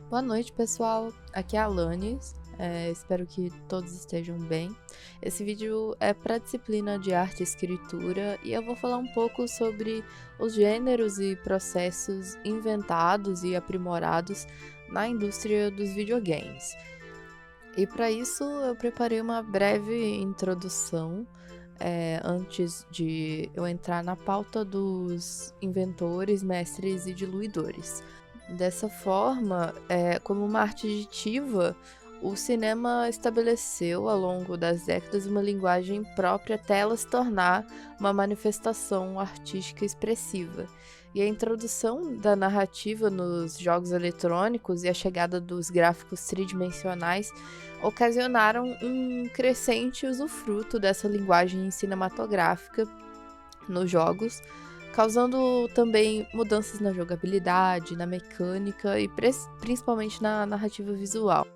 Boa noite, pessoal. Aqui é a Alanis. Espero que todos estejam bem. Esse vídeo é para a disciplina de arte e escritura e eu vou falar um pouco sobre os gêneros e processos inventados e aprimorados na indústria dos videogames. E para isso eu preparei uma breve introdução antes de eu entrar na pauta dos inventores, mestres e diluidores. Dessa forma, como uma arte aditiva, o cinema estabeleceu ao longo das décadas uma linguagem própria até ela se tornar uma manifestação artística expressiva. E a introdução da narrativa nos jogos eletrônicos e a chegada dos gráficos tridimensionais ocasionaram um crescente usufruto dessa linguagem cinematográfica nos jogos, causando também mudanças na jogabilidade, na mecânica e principalmente na narrativa visual.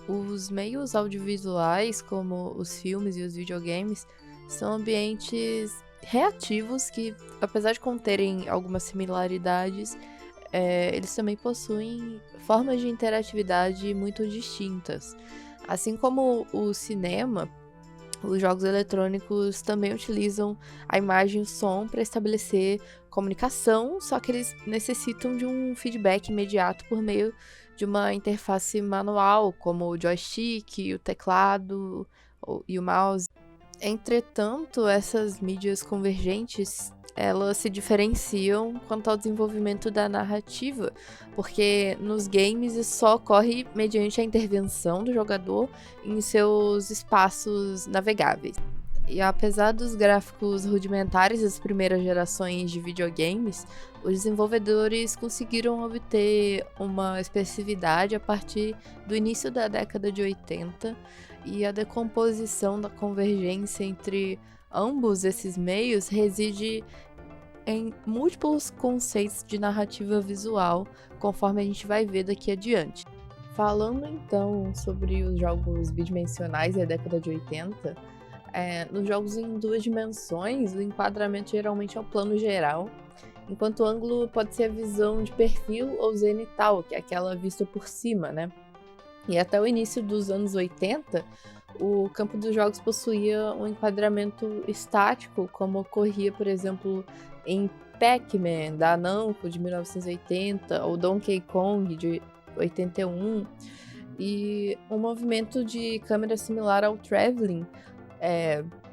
Os meios audiovisuais, como os filmes e os videogames, são ambientes reativos que, apesar de conterem algumas similaridades, eles também possuem formas de interatividade muito distintas. Assim como o cinema, os jogos eletrônicos também utilizam a imagem e o som para estabelecer comunicação, só que eles necessitam de um feedback imediato por meio de uma interface manual, como o joystick, o teclado e o mouse. Entretanto, essas mídias convergentes, elas se diferenciam quanto ao desenvolvimento da narrativa, porque nos games isso só ocorre mediante a intervenção do jogador em seus espaços navegáveis. E apesar dos gráficos rudimentares das primeiras gerações de videogames, os desenvolvedores conseguiram obter uma expressividade a partir do início da década de 80, e a decomposição da convergência entre ambos esses meios reside em múltiplos conceitos de narrativa visual, conforme a gente vai ver daqui adiante. Falando então sobre os jogos bidimensionais e a década de 80, nos jogos em duas dimensões, o enquadramento geralmente é o plano geral, enquanto o ângulo pode ser a visão de perfil ou zenital, que é aquela vista por cima, né? E até o início dos anos 80, o campo dos jogos possuía um enquadramento estático, como ocorria, por exemplo, em Pac-Man, da Namco, de 1980, ou Donkey Kong, de 81, e um movimento de câmera similar ao traveling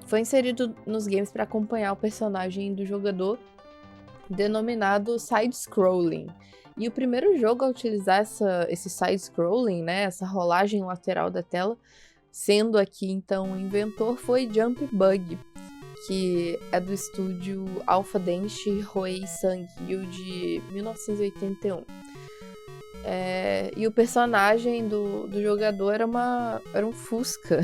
foi inserido nos games para acompanhar o personagem do jogador, denominado side-scrolling. E o primeiro jogo a utilizar esse side-scrolling, né, essa rolagem lateral da tela, sendo aqui então o inventor, foi Jump Bug, que é do estúdio Alpha Dente Hoei Sang-il de 1981. E o personagem do jogador era um Fusca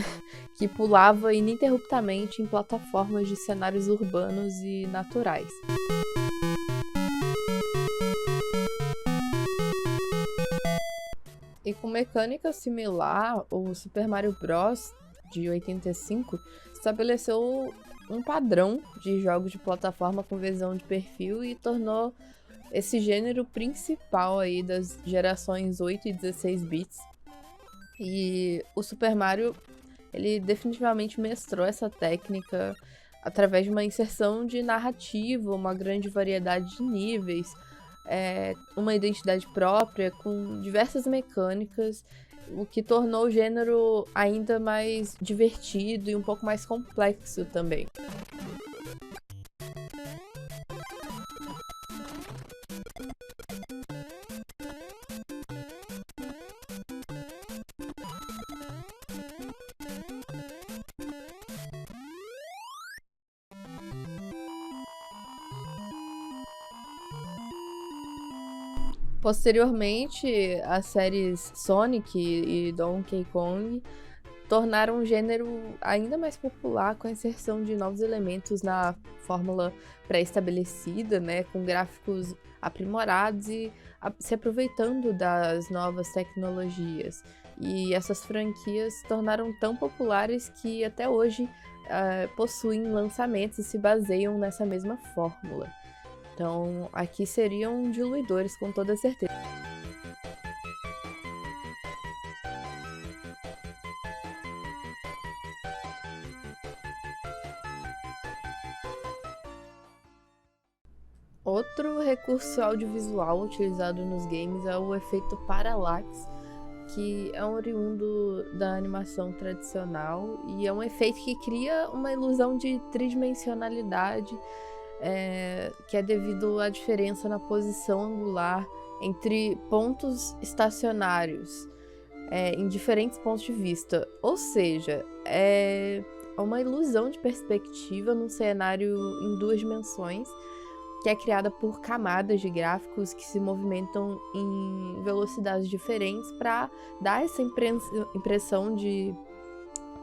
que pulava ininterruptamente em plataformas de cenários urbanos e naturais. E com mecânica similar, o Super Mario Bros. De 85 estabeleceu um padrão de jogos de plataforma com visão de perfil e tornou esse gênero principal aí das gerações 8 e 16 bits. E o Super Mario, ele definitivamente mestrou essa técnica através de uma inserção de narrativa, uma grande variedade de níveis, uma identidade própria com diversas mecânicas, o que tornou o gênero ainda mais divertido e um pouco mais complexo também. Posteriormente, as séries Sonic e Donkey Kong tornaram o gênero ainda mais popular com a inserção de novos elementos na fórmula pré-estabelecida, né, com gráficos aprimorados e se aproveitando das novas tecnologias. E essas franquias se tornaram tão populares que até hoje possuem lançamentos e se baseiam nessa mesma fórmula. Então, aqui seriam diluidores, com toda certeza. Outro recurso audiovisual utilizado nos games é o efeito parallax, que é oriundo da animação tradicional e é um efeito que cria uma ilusão de tridimensionalidade, que é devido à diferença na posição angular entre pontos estacionários, em diferentes pontos de vista. Ou seja, é uma ilusão de perspectiva num cenário em duas dimensões, que é criada por camadas de gráficos que se movimentam em velocidades diferentes para dar essa impressão de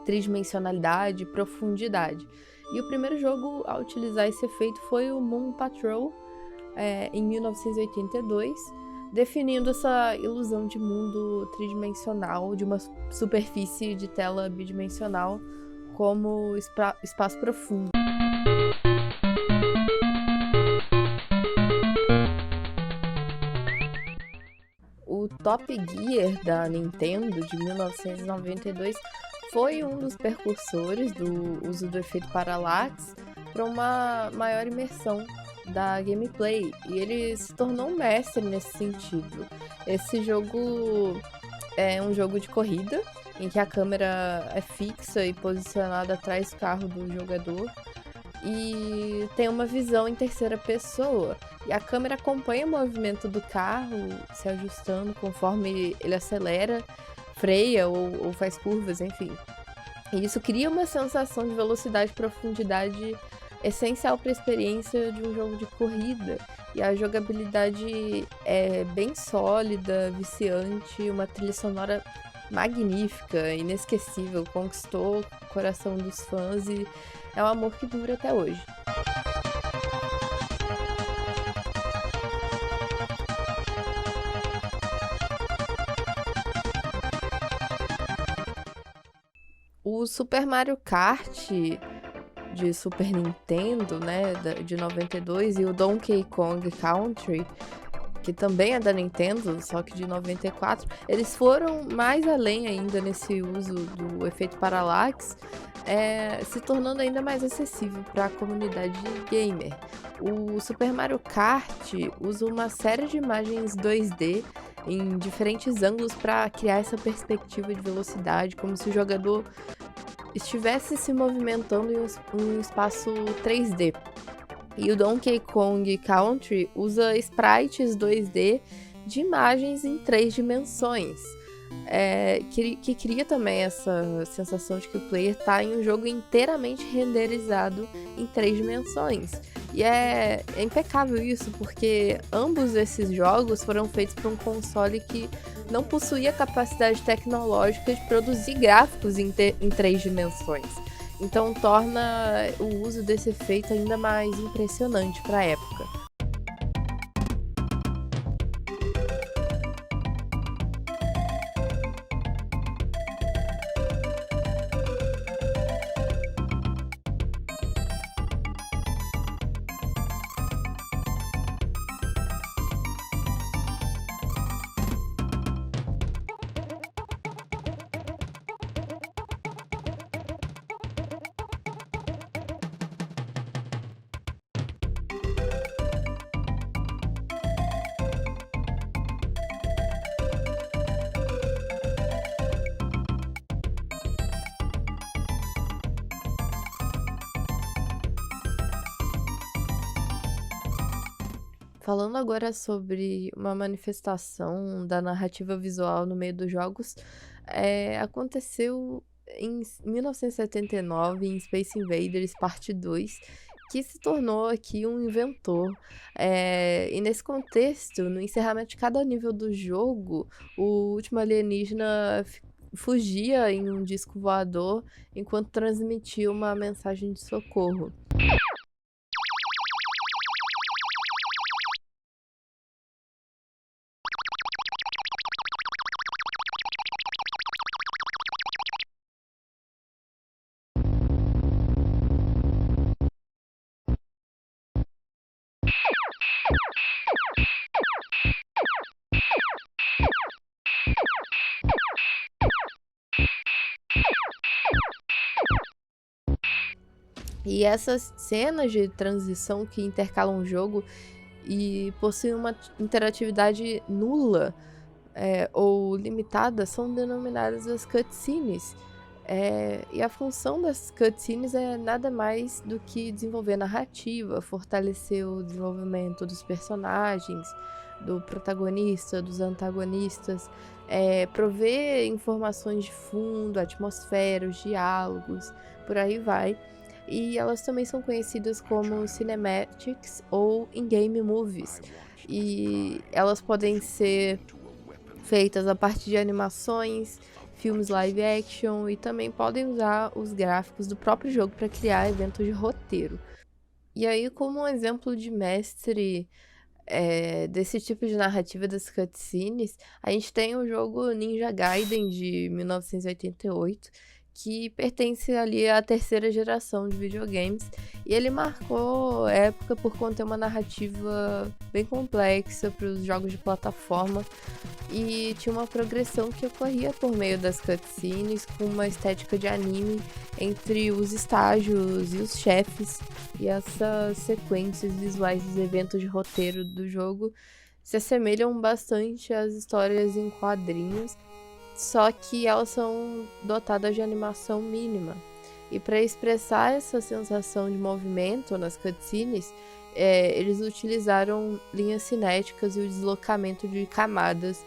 tridimensionalidade e profundidade. E o primeiro jogo a utilizar esse efeito foi o Moon Patrol, em 1982, definindo essa ilusão de mundo tridimensional, de uma superfície de tela bidimensional como espaço profundo. O Top Gear da Nintendo, de 1992, foi um dos precursores do uso do efeito parallax para uma maior imersão da gameplay, e ele se tornou um mestre nesse sentido. Esse jogo é um jogo de corrida, em que a câmera é fixa e posicionada atrás do carro do jogador, e tem uma visão em terceira pessoa. E a câmera acompanha o movimento do carro, se ajustando conforme ele acelera, freia ou faz curvas, enfim. E isso cria uma sensação de velocidade e profundidade essencial para a experiência de um jogo de corrida. E a jogabilidade é bem sólida, viciante, uma trilha sonora magnífica, inesquecível, conquistou o coração dos fãs e é um amor que dura até hoje. O Super Mario Kart de Super Nintendo, né, de 92, e o Donkey Kong Country, que também é da Nintendo, só que de 94, eles foram mais além ainda nesse uso do efeito parallax, se tornando ainda mais acessível para a comunidade gamer. O Super Mario Kart usa uma série de imagens 2D em diferentes ângulos para criar essa perspectiva de velocidade, como se o jogador estivesse se movimentando em um espaço 3D. E o Donkey Kong Country usa sprites 2D de imagens em 3 dimensões, que cria também essa sensação de que o player está em um jogo inteiramente renderizado em 3 dimensões. E é impecável isso, porque ambos esses jogos foram feitos para um console que não possuía capacidade tecnológica de produzir gráficos em 3 dimensões. Então torna o uso desse efeito ainda mais impressionante para a época. Falando agora sobre uma manifestação da narrativa visual no meio dos jogos, aconteceu em 1979 em Space Invaders Parte 2, que se tornou aqui um inventor. E nesse contexto, no encerramento de cada nível do jogo, o último alienígena fugia em um disco voador enquanto transmitia uma mensagem de socorro. E essas cenas de transição que intercalam o jogo e possuem uma interatividade nula ou limitada são denominadas as cutscenes. E a função das cutscenes é nada mais do que desenvolver a narrativa, fortalecer o desenvolvimento dos personagens, do protagonista, dos antagonistas, prover informações de fundo, atmosfera, os diálogos, por aí vai. E elas também são conhecidas como cinematics ou in-game movies. E elas podem ser feitas a partir de animações, filmes live action e também podem usar os gráficos do próprio jogo para criar eventos de roteiro. E aí, como um exemplo de mestre desse tipo de narrativa das cutscenes, a gente tem o jogo Ninja Gaiden de 1988, que pertence ali à terceira geração de videogames, e ele marcou época por conter uma narrativa bem complexa para os jogos de plataforma, e tinha uma progressão que ocorria por meio das cutscenes, com uma estética de anime entre os estágios e os chefes, e essas sequências visuais dos eventos de roteiro do jogo se assemelham bastante às histórias em quadrinhos, só que elas são dotadas de animação mínima. E para expressar essa sensação de movimento nas cutscenes, eles utilizaram linhas cinéticas e o deslocamento de camadas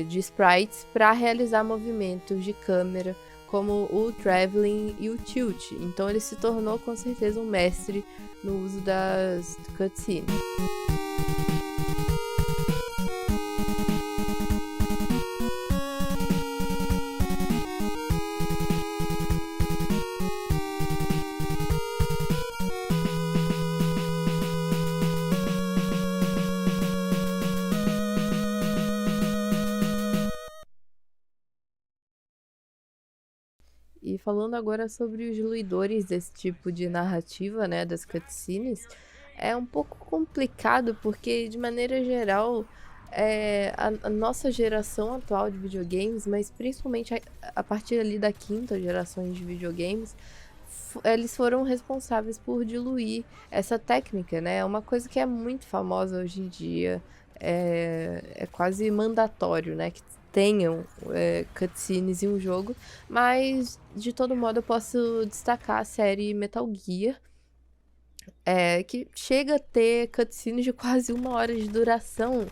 de sprites para realizar movimentos de câmera, como o traveling e o tilt. Então ele se tornou com certeza um mestre no uso das cutscenes. E falando agora sobre os diluidores desse tipo de narrativa, né, das cutscenes, é um pouco complicado porque, de maneira geral, a nossa geração atual de videogames, mas principalmente a partir ali da quinta geração de videogames, eles foram responsáveis por diluir essa técnica, né? É uma coisa que é muito famosa hoje em dia, é quase mandatório, né? Que tenham cutscenes em um jogo, mas de todo modo eu posso destacar a série Metal Gear, que chega a ter cutscenes de quase 1 hora de duração,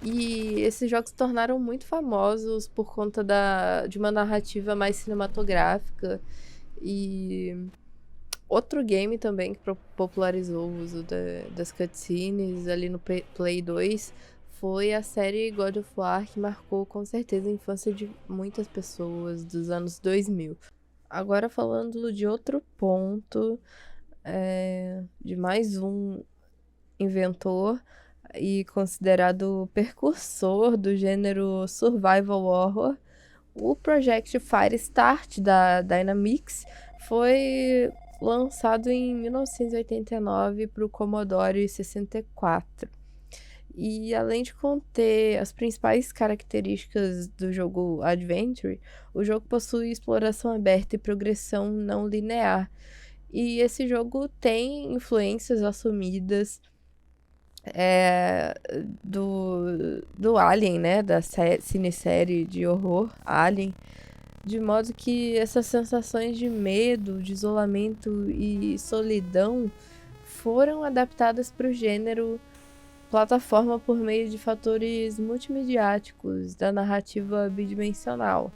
e esses jogos se tornaram muito famosos por conta de uma narrativa mais cinematográfica. E outro game também que popularizou o uso das cutscenes ali no Play 2 foi a série God of War, que marcou com certeza a infância de muitas pessoas dos anos 2000. Agora falando de outro ponto, de mais um inventor e considerado precursor do gênero survival horror, o Project Firestart da Dynamix foi lançado em 1989 para o Commodore 64. E além de conter as principais características do jogo Adventure, o jogo possui exploração aberta e progressão não linear. E esse jogo tem influências assumidas do Alien, né? Da cinesérie de horror Alien. De modo que essas sensações de medo, de isolamento e solidão foram adaptadas para o gênero plataforma por meio de fatores multimediáticos da narrativa bidimensional.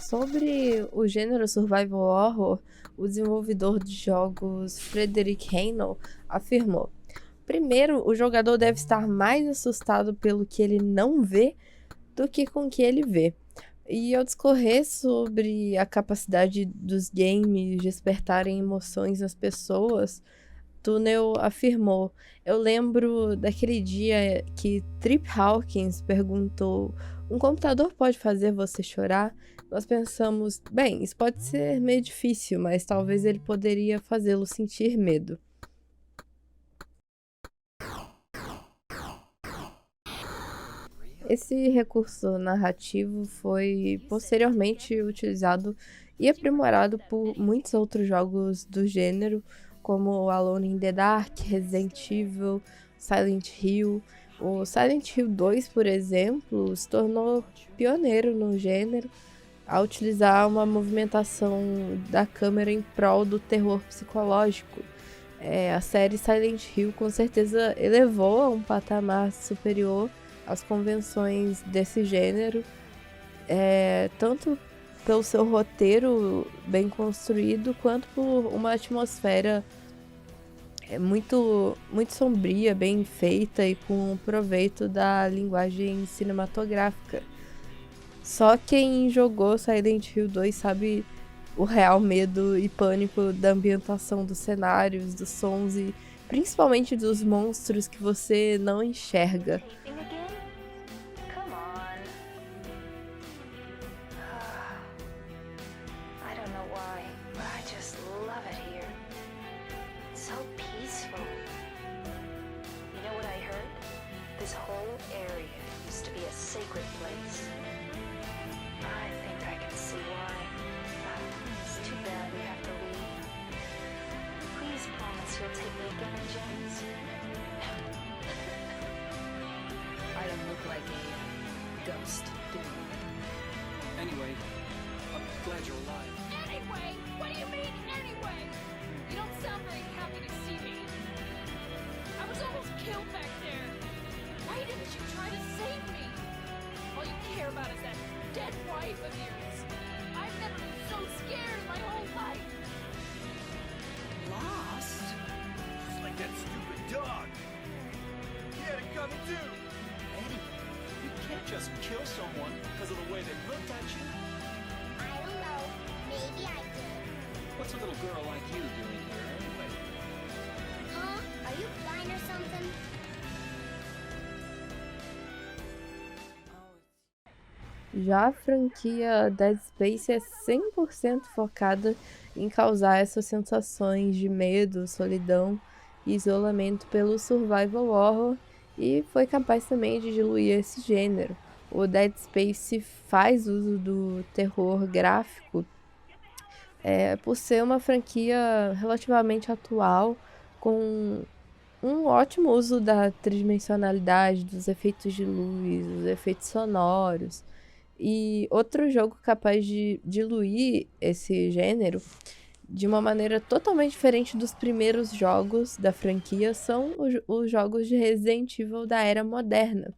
Sobre o gênero survival horror, o desenvolvedor de jogos Frederick Heinel afirmou: primeiro, o jogador deve estar mais assustado pelo que ele não vê do que com o que ele vê. E ao discorrer sobre a capacidade dos games despertarem emoções nas pessoas, Tunnel afirmou: eu lembro daquele dia que Trip Hawkins perguntou: um computador pode fazer você chorar? nós pensamos, bem, isso pode ser meio difícil, mas talvez ele poderia fazê-lo sentir medo. Esse recurso narrativo foi posteriormente utilizado e aprimorado por muitos outros jogos do gênero, como Alone in the Dark, Resident Evil, Silent Hill. O Silent Hill 2, por exemplo, se tornou pioneiro no gênero ao utilizar uma movimentação da câmera em prol do terror psicológico. A série Silent Hill com certeza elevou a um patamar superior às convenções desse gênero, tanto pelo seu roteiro bem construído, quanto por uma atmosfera muito, muito sombria, bem feita e com proveito da linguagem cinematográfica. Só quem jogou Silent Hill 2 sabe o real medo e pânico da ambientação dos cenários, dos sons e principalmente dos monstros que você não enxerga. This whole area used to be a sacred place. I think I can see why. It's too bad we have to leave. Please promise you'll take me again, James. I don't look like a ghost, do you? Anyway, I'm glad you're alive. Anyway? What do you mean, anyway? You don't sound very happy to see me. I was almost killed back there. Why didn't you try to save me? All you care about is that dead wife of yours. I've never been so scared in my whole life. Lost? Just like that stupid dog. He had it coming too. Eddie, you can't just kill someone because of the way they looked at you. I don't know. Maybe I did. What's a little girl like you doing here anyway? Huh? Are you blind or something? Já a franquia Dead Space é 100% focada em causar essas sensações de medo, solidão e isolamento pelo survival horror e foi capaz também de diluir esse gênero. O Dead Space faz uso do terror gráfico por ser uma franquia relativamente atual, com um ótimo uso da tridimensionalidade, dos efeitos de luz, dos efeitos sonoros. E outro jogo capaz de diluir esse gênero de uma maneira totalmente diferente dos primeiros jogos da franquia são os jogos de Resident Evil da era moderna.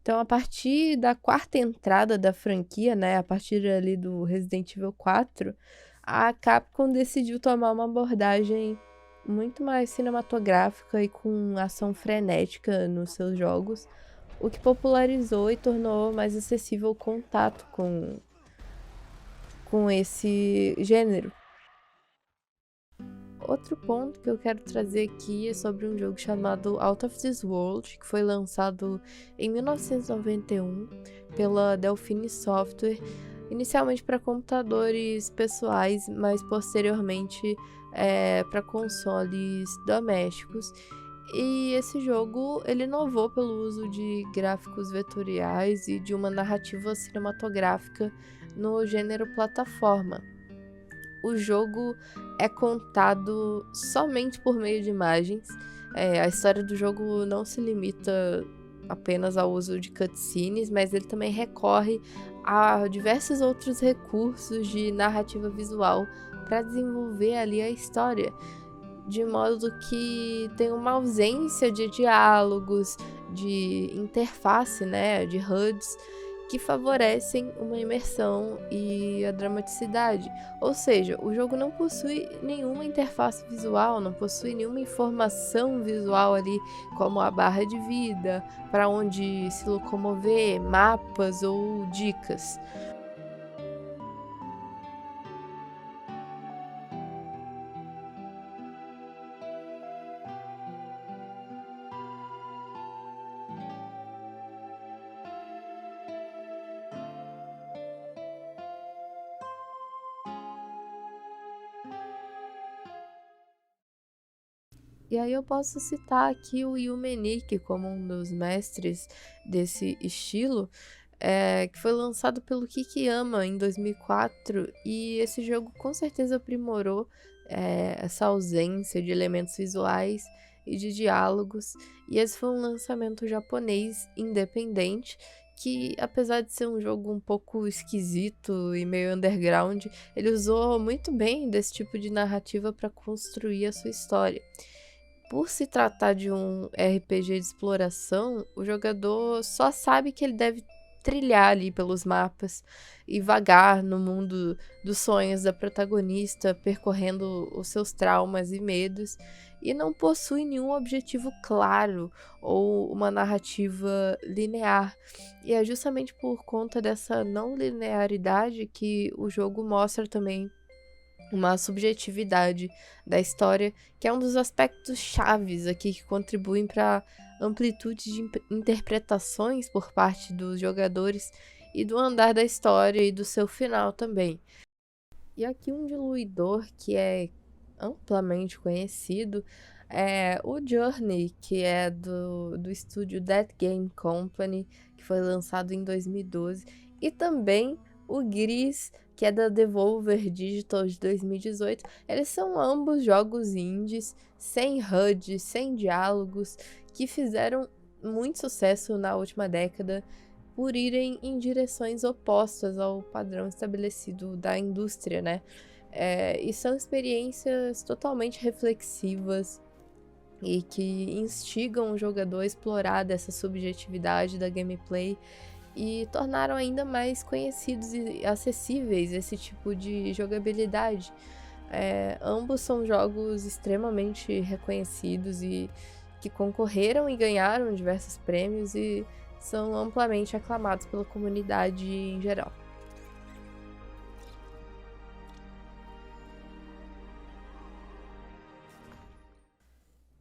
Então, a partir da quarta entrada da franquia, né, a partir ali do Resident Evil 4, a Capcom decidiu tomar uma abordagem muito mais cinematográfica e com ação frenética nos seus jogos, o que popularizou e tornou mais acessível o contato com esse gênero. Outro ponto que eu quero trazer aqui é sobre um jogo chamado Out of This World, que foi lançado em 1991 pela Delphine Software, inicialmente para computadores pessoais, mas posteriormente para consoles domésticos. E esse jogo ele inovou pelo uso de gráficos vetoriais e de uma narrativa cinematográfica no gênero plataforma. O jogo é contado somente por meio de imagens. A história do jogo não se limita apenas ao uso de cutscenes, mas ele também recorre a diversos outros recursos de narrativa visual para desenvolver ali a história, de modo que tem uma ausência de diálogos, de interface, né, de HUDs, que favorecem uma imersão e a dramaticidade. Ou seja, o jogo não possui nenhuma interface visual, não possui nenhuma informação visual ali, como a barra de vida, para onde se locomover, mapas ou dicas. E aí eu posso citar aqui o Yu Menik como um dos mestres desse estilo, que foi lançado pelo Kikiyama em 2004, e esse jogo com certeza aprimorou essa ausência de elementos visuais e de diálogos, e esse foi um lançamento japonês independente, que apesar de ser um jogo um pouco esquisito e meio underground, ele usou muito bem desse tipo de narrativa para construir a sua história. Por se tratar de um RPG de exploração, o jogador só sabe que ele deve trilhar ali pelos mapas e vagar no mundo dos sonhos da protagonista, percorrendo os seus traumas e medos, e não possui nenhum objetivo claro ou uma narrativa linear. E é justamente por conta dessa não linearidade que o jogo mostra também uma subjetividade da história, que é um dos aspectos chaves aqui que contribuem para amplitude de interpretações por parte dos jogadores e do andar da história e do seu final também. E aqui um diluidor que é amplamente conhecido é o Journey, que é do estúdio That Game Company, que foi lançado em 2012, e também o Gris, que é da Devolver Digital de 2018. Eles são ambos jogos indies, sem HUD, sem diálogos, que fizeram muito sucesso na última década por irem em direções opostas ao padrão estabelecido da indústria, né? E são experiências totalmente reflexivas e que instigam o jogador a explorar dessa subjetividade da gameplay e tornaram ainda mais conhecidos e acessíveis esse tipo de jogabilidade. Ambos são jogos extremamente reconhecidos e que concorreram e ganharam diversos prêmios e são amplamente aclamados pela comunidade em geral.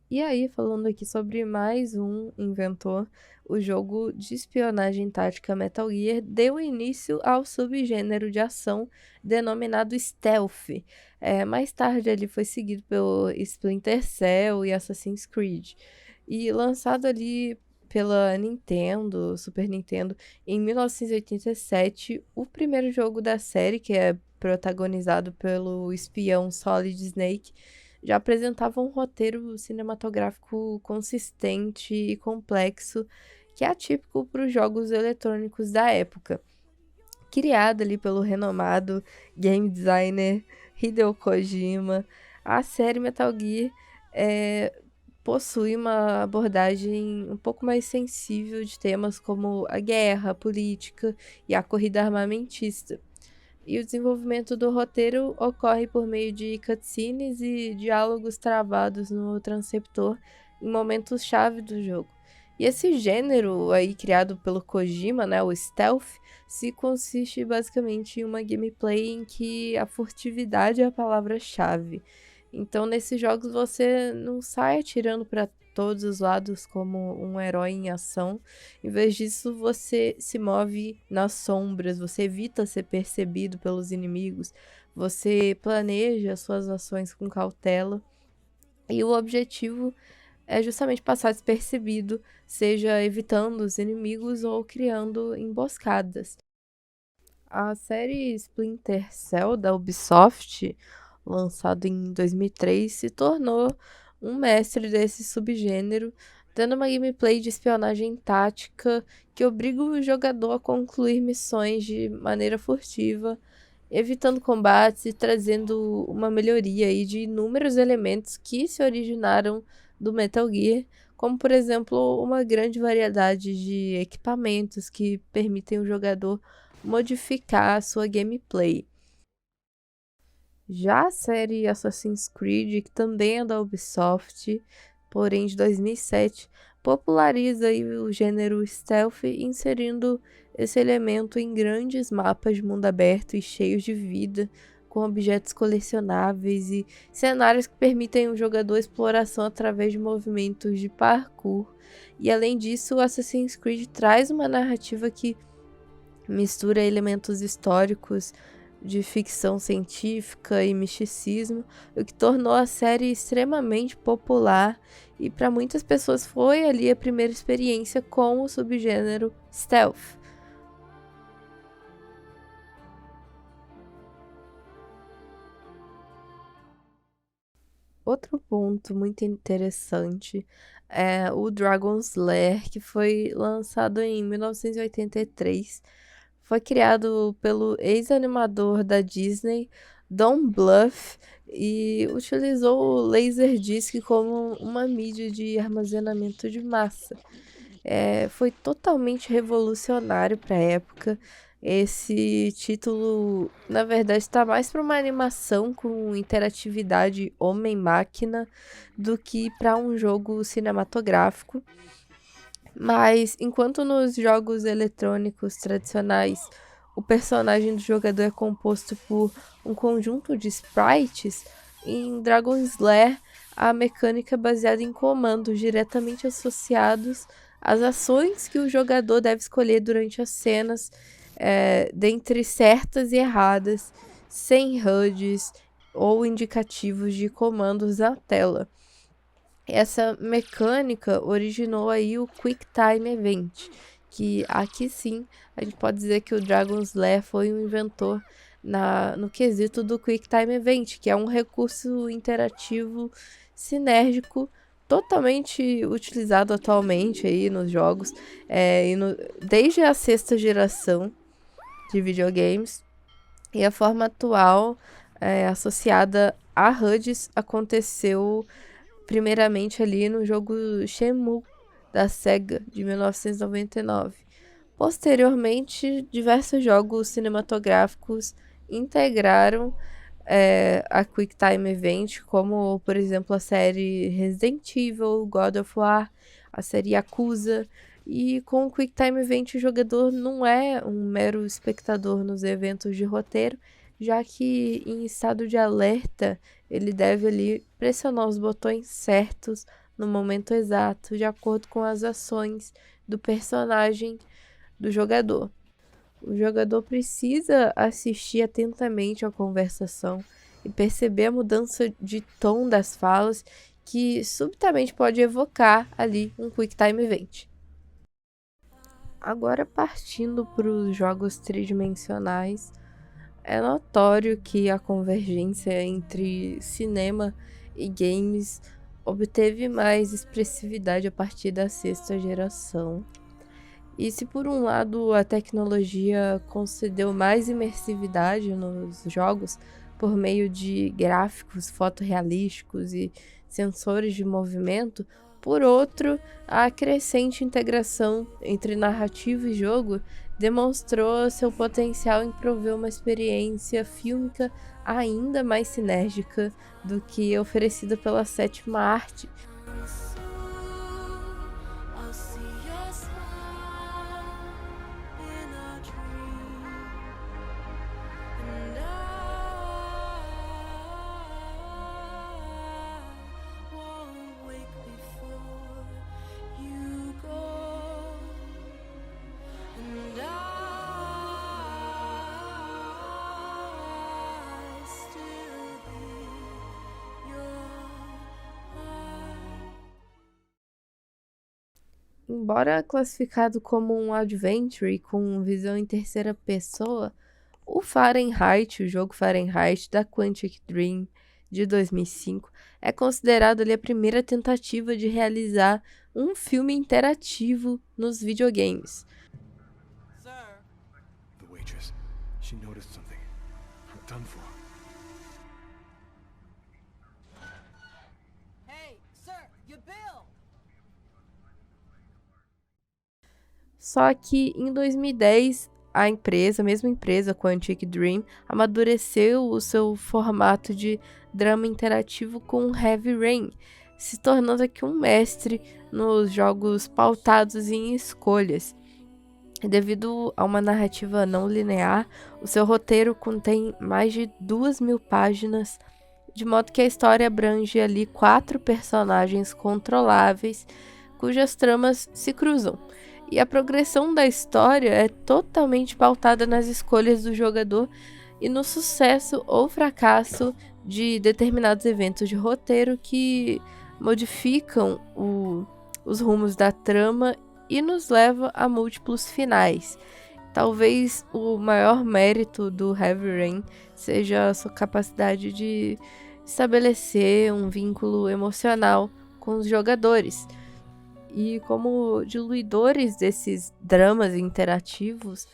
E aí, falando aqui sobre mais um inventor, o jogo de espionagem tática Metal Gear deu início ao subgênero de ação denominado Stealth. Mais tarde ele foi seguido pelo Splinter Cell e Assassin's Creed. E lançado ali pela Nintendo, Super Nintendo, em 1987, o primeiro jogo da série, que é protagonizado pelo espião Solid Snake, já apresentava um roteiro cinematográfico consistente e complexo, que é atípico para os jogos eletrônicos da época. Criada ali pelo renomado game designer Hideo Kojima, a série Metal Gear possui uma abordagem um pouco mais sensível de temas como a guerra, a política e a corrida armamentista. E o desenvolvimento do roteiro ocorre por meio de cutscenes e diálogos travados no transceptor em momentos-chave do jogo. E esse gênero aí criado pelo Kojima, né, o stealth, se consiste basicamente em uma gameplay em que a furtividade é a palavra-chave. Então, nesses jogos você não sai atirando para todos os lados como um herói em ação. Em vez disso, você se move nas sombras, você evita ser percebido pelos inimigos, você planeja suas ações com cautela. E o objetivo é justamente passar despercebido, seja evitando os inimigos ou criando emboscadas. A série Splinter Cell da Ubisoft, lançado em 2003, se tornou um mestre desse subgênero, dando uma gameplay de espionagem tática que obriga o jogador a concluir missões de maneira furtiva, evitando combates e trazendo uma melhoria aí de inúmeros elementos que se originaram do Metal Gear, como por exemplo uma grande variedade de equipamentos que permitem o jogador modificar a sua gameplay. Já a série Assassin's Creed, que também é da Ubisoft, porém de 2007, populariza aí o gênero stealth, inserindo esse elemento em grandes mapas de mundo aberto e cheios de vida, com objetos colecionáveis e cenários que permitem ao jogador exploração através de movimentos de parkour. E além disso, o Assassin's Creed traz uma narrativa que mistura elementos históricos de ficção científica e misticismo, o que tornou a série extremamente popular e para muitas pessoas foi ali a primeira experiência com o subgênero stealth. Outro ponto muito interessante é o Dragon's Lair, que foi lançado em 1983. Foi criado pelo ex-animador da Disney, Don Bluth, e utilizou o Laserdisc como uma mídia de armazenamento de massa. Foi totalmente revolucionário para a época. Esse título, na verdade, está mais para uma animação com interatividade homem-máquina do que para um jogo cinematográfico. Mas, enquanto nos jogos eletrônicos tradicionais o personagem do jogador é composto por um conjunto de sprites, em Dragon's Lair a mecânica é baseada em comandos diretamente associados às ações que o jogador deve escolher durante as cenas, dentre certas e erradas, sem HUDs ou indicativos de comandos na tela. Essa mecânica originou aí o Quick Time Event, que aqui sim a gente pode dizer que o Dragon's Lair foi um inventor no quesito do Quick Time Event, que é um recurso interativo sinérgico totalmente utilizado atualmente aí nos jogos, desde a 6ª geração de videogames, e a forma atual associada a HUDs aconteceu primeiramente ali no jogo Shenmue da Sega de 1999. Posteriormente, diversos jogos cinematográficos integraram a Quick Time Event, como por exemplo a série Resident Evil, God of War, a série Yakuza. E com o Quick Time Event o jogador não é um mero espectador nos eventos de roteiro, já que em estado de alerta ele deve ali pressionar os botões certos no momento exato, de acordo com as ações do personagem do jogador. O jogador precisa assistir atentamente à conversação e perceber a mudança de tom das falas, que subitamente pode evocar ali um Quick Time Event. Agora, partindo para os jogos tridimensionais, é notório que a convergência entre cinema e games obteve mais expressividade a partir da 6ª geração. E se por um lado a tecnologia concedeu mais imersividade nos jogos por meio de gráficos fotorrealísticos e sensores de movimento, por outro, a crescente integração entre narrativa e jogo demonstrou seu potencial em prover uma experiência fílmica ainda mais sinérgica do que oferecida pela 7ª arte. Embora classificado como um adventure com visão em terceira pessoa, o Fahrenheit, o jogo Fahrenheit da Quantic Dream de 2005, é considerado ali a primeira tentativa de realizar um filme interativo nos videogames. Sir. The waitress. She noticed something. I'm done for. Hey, sir, your bill! Só que em 2010, a mesma empresa, Quantic Dream, amadureceu o seu formato de drama interativo com Heavy Rain, se tornando aqui um mestre nos jogos pautados em escolhas. Devido a uma narrativa não linear, o seu roteiro contém mais de 2.000 páginas, de modo que a história abrange ali 4 personagens controláveis, cujas tramas se cruzam. E a progressão da história é totalmente pautada nas escolhas do jogador e no sucesso ou fracasso de determinados eventos de roteiro que modificam os rumos da trama e nos leva a múltiplos finais. Talvez o maior mérito do Heavy Rain seja a sua capacidade de estabelecer um vínculo emocional com os jogadores. E como diluidores desses dramas interativos,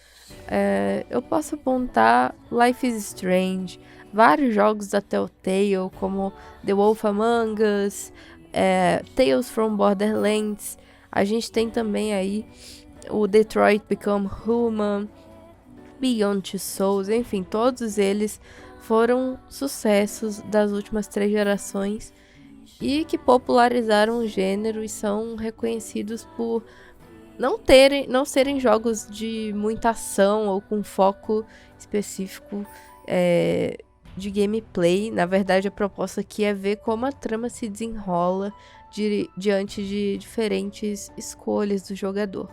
eu posso apontar Life is Strange, vários jogos da Telltale, como The Wolf Among Us, Tales from Borderlands. A gente tem também aí o Detroit Become Human, Beyond Two Souls, enfim, todos eles foram sucessos das últimas 3 gerações e que popularizaram o gênero e são reconhecidos por não serem jogos de muita ação ou com foco específico de gameplay. Na verdade, a proposta aqui é ver como a trama se desenrola diante de diferentes escolhas do jogador.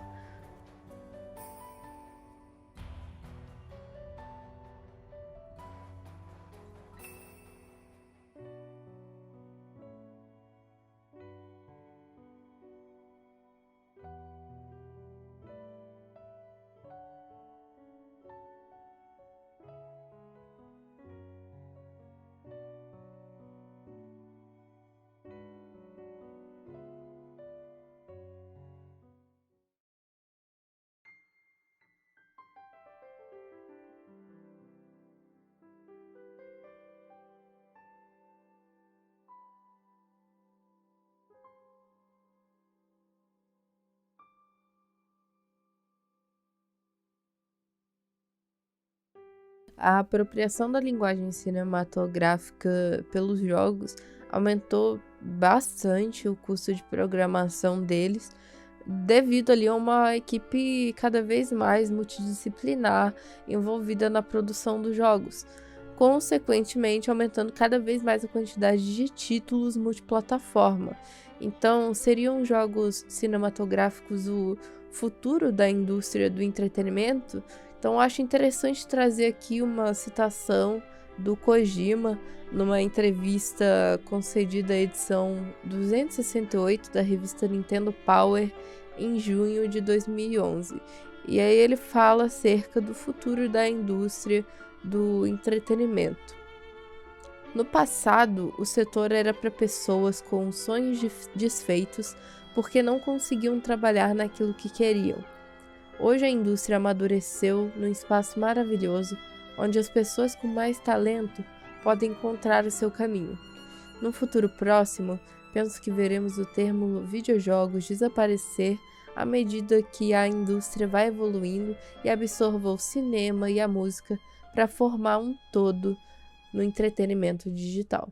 A apropriação da linguagem cinematográfica pelos jogos aumentou bastante o custo de programação deles, devido ali a uma equipe cada vez mais multidisciplinar envolvida na produção dos jogos, consequentemente aumentando cada vez mais a quantidade de títulos multiplataforma. Então, seriam jogos cinematográficos o futuro da indústria do entretenimento? Então, acho interessante trazer aqui uma citação do Kojima numa entrevista concedida à edição 268 da revista Nintendo Power em junho de 2011. E aí ele fala acerca do futuro da indústria do entretenimento. No passado, o setor era para pessoas com sonhos desfeitos porque não conseguiam trabalhar naquilo que queriam. Hoje a indústria amadureceu num espaço maravilhoso, onde as pessoas com mais talento podem encontrar o seu caminho. No futuro próximo, penso que veremos o termo videojogos desaparecer à medida que a indústria vai evoluindo e absorva o cinema e a música para formar um todo no entretenimento digital.